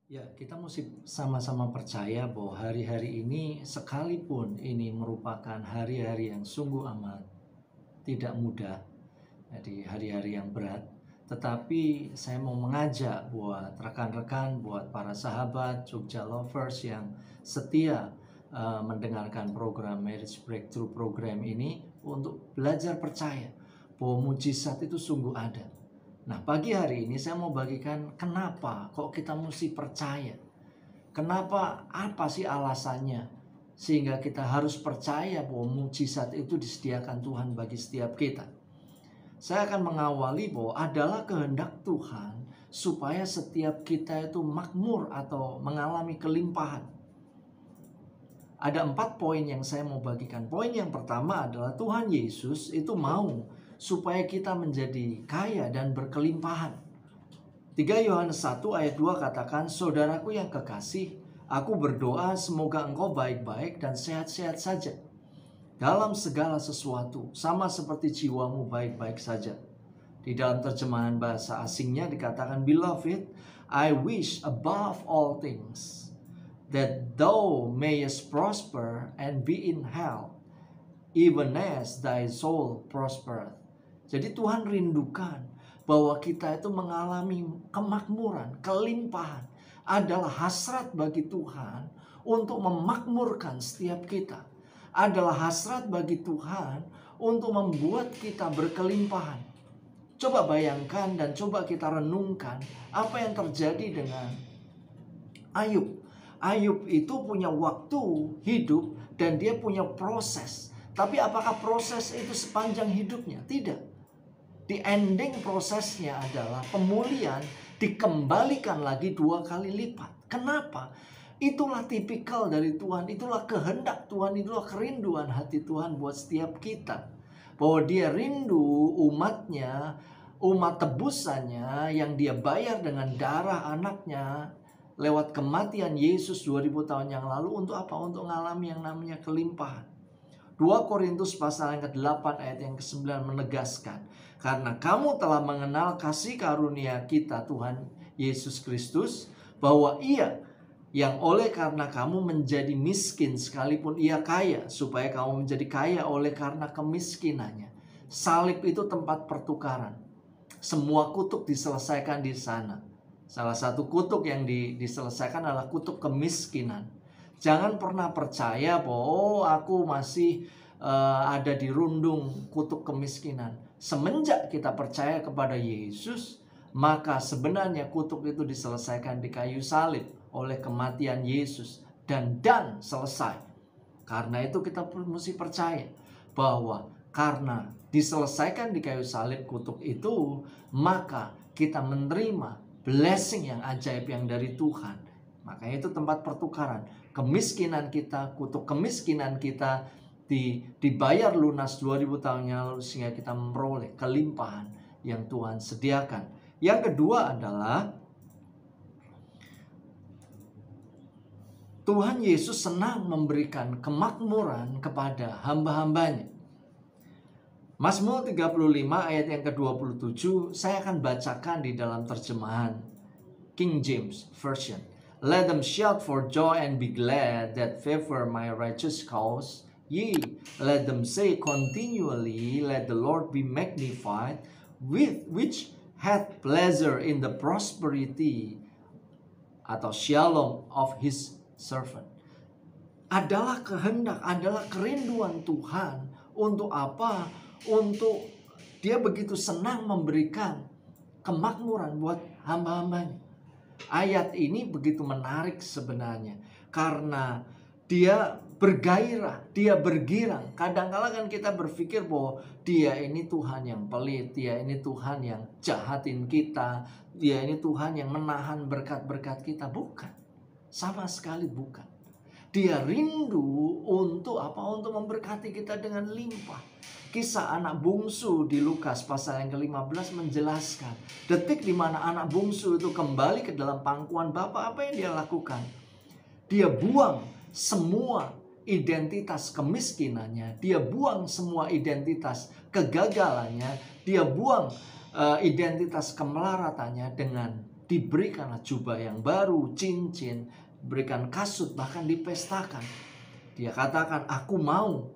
Ya, kita mesti sama-sama percaya bahwa hari-hari ini sekalipun ini merupakan hari-hari yang sungguh amat tidak mudah, jadi hari-hari yang berat, tetapi saya mau mengajak buat rekan-rekan, buat para sahabat Jogja Lovers yang setia mendengarkan program Marriage Breakthrough Program ini untuk belajar percaya bahwa mujizat itu sungguh ada. Nah, pagi hari ini saya mau bagikan kenapa kok kita mesti percaya. Kenapa, apa sih alasannya? Sehingga kita harus percaya bahwa mujizat itu disediakan Tuhan bagi setiap kita. Saya akan mengawali bahwa adalah kehendak Tuhan supaya setiap kita itu makmur atau mengalami kelimpahan. Ada 4 poin yang saya mau bagikan. Poin yang pertama adalah Tuhan Yesus itu mau supaya kita menjadi kaya dan berkelimpahan. 3 Yohanes 1 ayat 2 katakan, "Saudaraku yang kekasih, aku berdoa semoga engkau baik-baik dan sehat-sehat saja dalam segala sesuatu, sama seperti jiwamu baik-baik saja." Di dalam terjemahan bahasa asingnya dikatakan, "Beloved, I wish above all things that thou mayest prosper and be in health, even as thy soul prospereth." Jadi Tuhan rindukan bahwa kita itu mengalami kemakmuran, kelimpahan. Adalah hasrat bagi Tuhan untuk memakmurkan setiap kita. Adalah hasrat bagi Tuhan untuk membuat kita berkelimpahan. Coba bayangkan dan coba kita renungkan apa yang terjadi dengan Ayub. Ayub itu punya waktu hidup dan dia punya proses. Tapi apakah proses itu sepanjang hidupnya? Tidak. Di ending prosesnya adalah pemulihan dikembalikan lagi 2 kali lipat. Kenapa? Itulah tipikal dari Tuhan, itulah kehendak Tuhan, itulah kerinduan hati Tuhan buat setiap kita. Bahwa dia rindu umatnya, umat tebusannya yang dia bayar dengan darah anaknya lewat kematian Yesus 2000 tahun yang lalu untuk apa? Untuk mengalami yang namanya kelimpahan. 2 Korintus pasal yang ke-8 ayat yang ke-9 menegaskan, "Karena kamu telah mengenal kasih karunia kita Tuhan Yesus Kristus, bahwa Ia yang oleh karena kamu menjadi miskin sekalipun Ia kaya, supaya kamu menjadi kaya oleh karena kemiskinannya." Salib itu tempat pertukaran. Semua kutuk diselesaikan di sana. Salah satu kutuk yang diselesaikan adalah kutuk kemiskinan. Jangan pernah percaya bahwa aku masih ada di rundung kutuk kemiskinan. Semenjak kita percaya kepada Yesus, maka sebenarnya kutuk itu diselesaikan di kayu salib oleh kematian Yesus. Dan selesai. Karena itu kita mesti percaya bahwa karena diselesaikan di kayu salib kutuk itu, maka kita menerima blessing yang ajaib yang dari Tuhan. Makanya itu tempat pertukaran. Kemiskinan kita, kutuk kemiskinan kita dibayar lunas 2000 tahun yang lalu sehingga kita memperoleh kelimpahan yang Tuhan sediakan. Yang kedua adalah Tuhan Yesus senang memberikan kemakmuran kepada hamba-hambanya. Mazmur 35 ayat yang ke-27 saya akan bacakan di dalam terjemahan King James Version. "Let them shout for joy and be glad that favor my righteous cause. Yea, let them say continually, let the Lord be magnified, which hath pleasure in the prosperity," atau shalom, "of his servant." Adalah kehendak, adalah kerinduan Tuhan. Untuk apa? Untuk dia begitu senang memberikan kemakmuran buat hamba-hambanya. Ayat ini begitu menarik sebenarnya karena dia bergairah, dia bergirang. Kadang-kala kan kita berpikir bahwa dia ini Tuhan yang pelit, dia ini Tuhan yang jahatin kita, dia ini Tuhan yang menahan berkat-berkat kita. Bukan, sama sekali bukan. Dia rindu untuk apa? Untuk memberkati kita dengan limpah. Kisah anak bungsu di Lukas pasal yang ke-15 menjelaskan detik di mana anak bungsu itu kembali ke dalam pangkuan Bapa, apa yang dia lakukan? Dia buang semua identitas kemiskinannya, dia buang semua identitas kegagalannya, dia buang identitas kemelaratannya dengan diberikanlah jubah yang baru, cincin, berikan kasut, bahkan dipestakan. Dia katakan, aku mau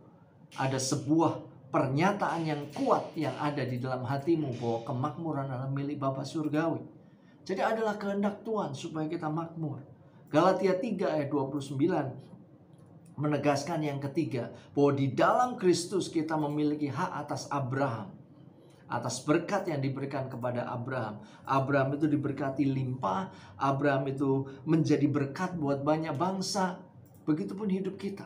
ada sebuah pernyataan yang kuat yang ada di dalam hatimu bahwa kemakmuran adalah milik Bapa Surgawi. Jadi adalah kehendak Tuhan supaya kita makmur. Galatia 3 ayat 29 menegaskan yang ketiga, bahwa di dalam Kristus kita memiliki hak atas Abraham, atas berkat yang diberikan kepada Abraham. Abraham itu diberkati limpah, Abraham itu menjadi berkat buat banyak bangsa. Begitupun hidup kita.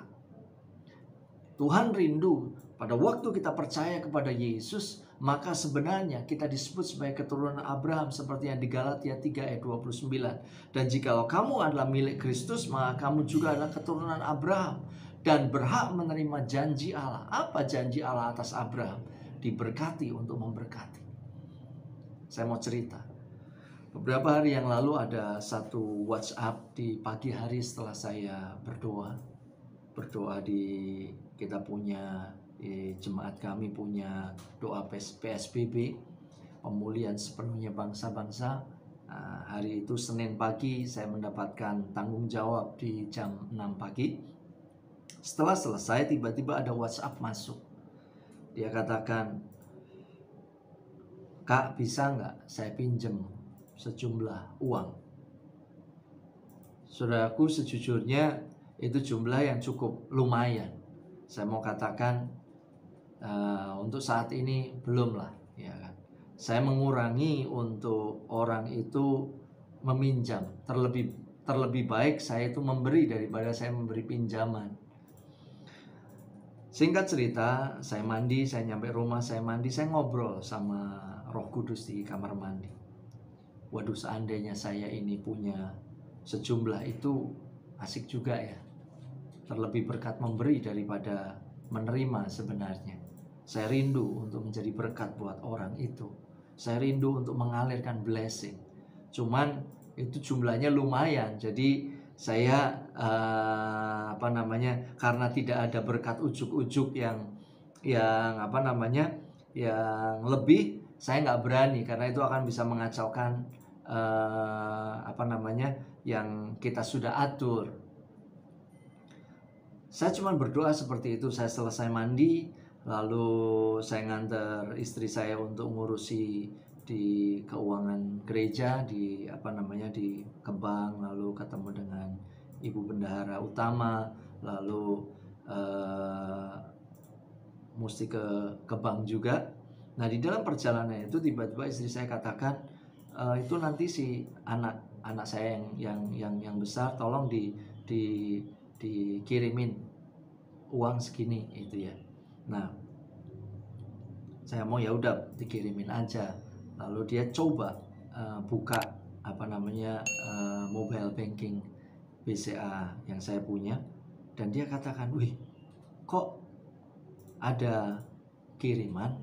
Tuhan rindu pada waktu kita percaya kepada Yesus, maka sebenarnya kita disebut sebagai keturunan Abraham seperti yang di Galatia 3 ayat 29. Dan jikalau kamu adalah milik Kristus, maka kamu juga adalah keturunan Abraham dan berhak menerima janji Allah. Apa janji Allah atas Abraham? Diberkati untuk memberkati. Saya mau cerita. Beberapa hari yang lalu ada satu WhatsApp di pagi hari setelah saya berdoa di kita punya jemaat kami punya doa PSBB, pemulihan sepenuhnya bangsa-bangsa. Hari itu Senin pagi saya mendapatkan tanggung jawab di jam 6 pagi. Setelah selesai tiba-tiba ada WhatsApp masuk. Dia katakan, "Kak, bisa nggak saya pinjem sejumlah uang?" Saudaraku, sejujurnya itu jumlah yang cukup lumayan. Saya mau katakan untuk saat ini belum lah, ya kan. Saya mengurangi untuk orang itu meminjam. Terlebih baik saya itu memberi daripada saya memberi pinjaman. Singkat cerita, saya mandi, saya nyampe rumah, saya mandi, saya ngobrol sama Roh Kudus di kamar mandi. Waduh, seandainya saya ini punya sejumlah itu, asik juga ya. Terlebih berkat memberi daripada menerima sebenarnya. Saya rindu untuk menjadi berkat buat orang itu. Saya rindu untuk mengalirkan blessing. Cuman itu jumlahnya lumayan. Jadi saya karena tidak ada berkat ujuk-ujuk yang lebih, saya nggak berani karena itu akan bisa mengacaukan yang kita sudah atur. Saya cuma berdoa seperti itu. Saya selesai mandi, lalu saya nganter istri saya untuk ngurusi di keuangan gereja di Kebang, lalu ketemu dengan Ibu Bendahara Utama, lalu mesti ke Kebang juga. Nah, di dalam perjalanan itu tiba-tiba istri saya katakan, itu nanti si anak saya yang besar tolong dikirimin uang segini itu ya. Nah, saya mau ya udah dikirimin aja. Lalu dia coba buka mobile banking BCA yang saya punya, dan dia katakan, "Wih, kok ada kiriman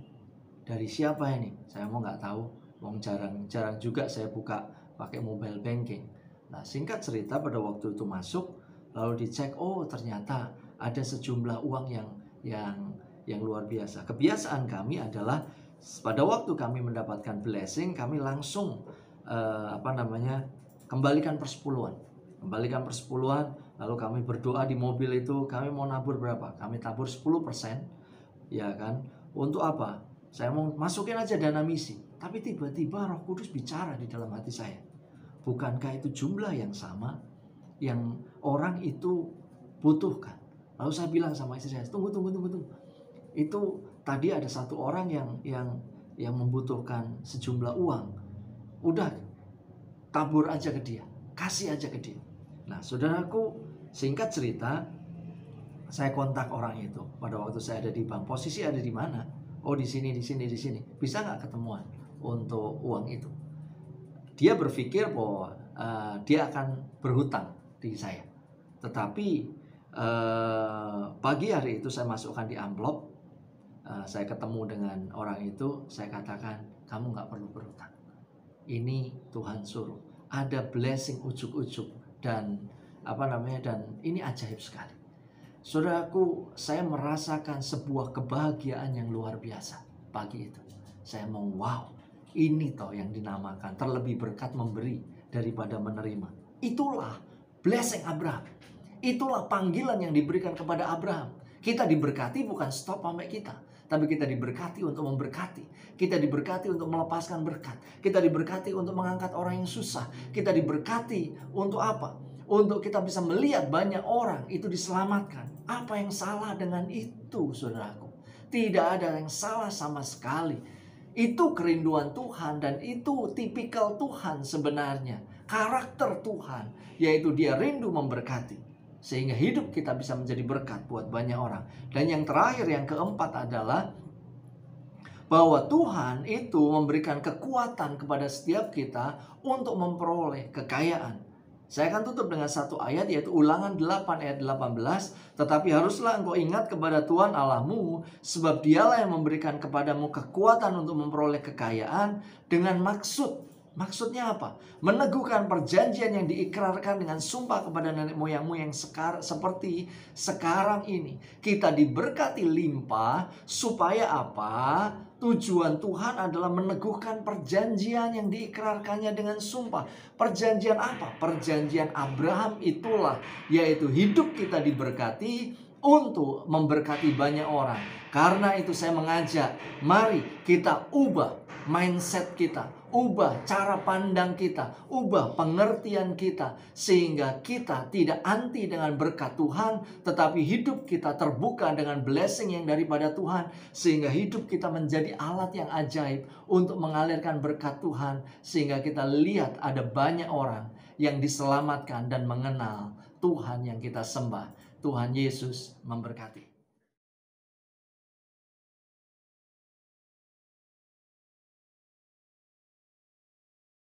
dari siapa ini?" Saya mau nggak tahu, wong jarang juga saya buka pakai mobile banking. Nah, singkat cerita pada waktu itu masuk, lalu dicek, oh ternyata ada sejumlah uang yang luar biasa. Kebiasaan kami adalah pada waktu kami mendapatkan blessing, kami langsung kembalikan persepuluhan, lalu kami berdoa di mobil itu, kami mau nabur berapa? Kami tabur 10%, ya kan? Untuk apa? Saya mau masukin aja dana misi. Tapi tiba-tiba Roh Kudus bicara di dalam hati saya, bukankah itu jumlah yang sama yang orang itu butuhkan? Lalu saya bilang sama istri saya, tunggu. Itu tadi ada satu orang yang membutuhkan sejumlah uang. Udah, tabur aja ke dia, kasih aja ke dia. Nah, saudaraku, singkat cerita, saya kontak orang itu pada waktu saya ada di bank. Posisi ada di mana? Oh, di sini. Bisa nggak ketemuan untuk uang itu? Dia berpikir bahwa dia akan berhutang di saya. Tetapi pagi hari itu saya masukkan di amplop. Saya ketemu dengan orang itu, saya katakan, kamu nggak perlu berhutang. Ini Tuhan suruh. Ada blessing ujuk-ujuk dan ini ajaib sekali. Saudaraku, saya merasakan sebuah kebahagiaan yang luar biasa pagi itu. Saya mau, wow, Ini toh yang dinamakan terlebih berkat memberi daripada menerima. Itulah blessing Abraham. Itulah panggilan yang diberikan kepada Abraham. Kita diberkati bukan stop sampai kita, tapi kita diberkati untuk memberkati. Kita diberkati untuk melepaskan berkat. Kita diberkati untuk mengangkat orang yang susah. Kita diberkati untuk apa? Untuk kita bisa melihat banyak orang itu diselamatkan. Apa yang salah dengan itu, saudaraku? Tidak ada yang salah sama sekali. Itu kerinduan Tuhan dan itu tipikal Tuhan sebenarnya. Karakter Tuhan, yaitu Dia rindu memberkati. Sehingga hidup kita bisa menjadi berkat buat banyak orang. Dan yang terakhir, yang keempat adalah bahwa Tuhan itu memberikan kekuatan kepada setiap kita untuk memperoleh kekayaan. Saya akan tutup dengan satu ayat, yaitu Ulangan 8 ayat 18. Tetapi haruslah engkau ingat kepada Tuhan Allahmu, sebab Dialah yang memberikan kepadamu kekuatan untuk memperoleh kekayaan dengan maksud. Maksudnya apa? Meneguhkan perjanjian yang diikrarkan dengan sumpah kepada nenek moyangmu yang seperti sekarang ini. Kita diberkati limpah supaya apa? Tujuan Tuhan adalah meneguhkan perjanjian yang diikrarkannya dengan sumpah. Perjanjian apa? Perjanjian Abraham itulah, yaitu hidup kita diberkati untuk memberkati banyak orang. Karena itu saya mengajak, mari kita ubah mindset kita, ubah cara pandang kita, ubah pengertian kita, sehingga kita tidak anti dengan berkat Tuhan, tetapi hidup kita terbuka dengan blessing yang daripada Tuhan, sehingga hidup kita menjadi alat yang ajaib untuk mengalirkan berkat Tuhan, sehingga kita lihat ada banyak orang yang diselamatkan dan mengenal Tuhan yang kita sembah. Tuhan Yesus memberkati.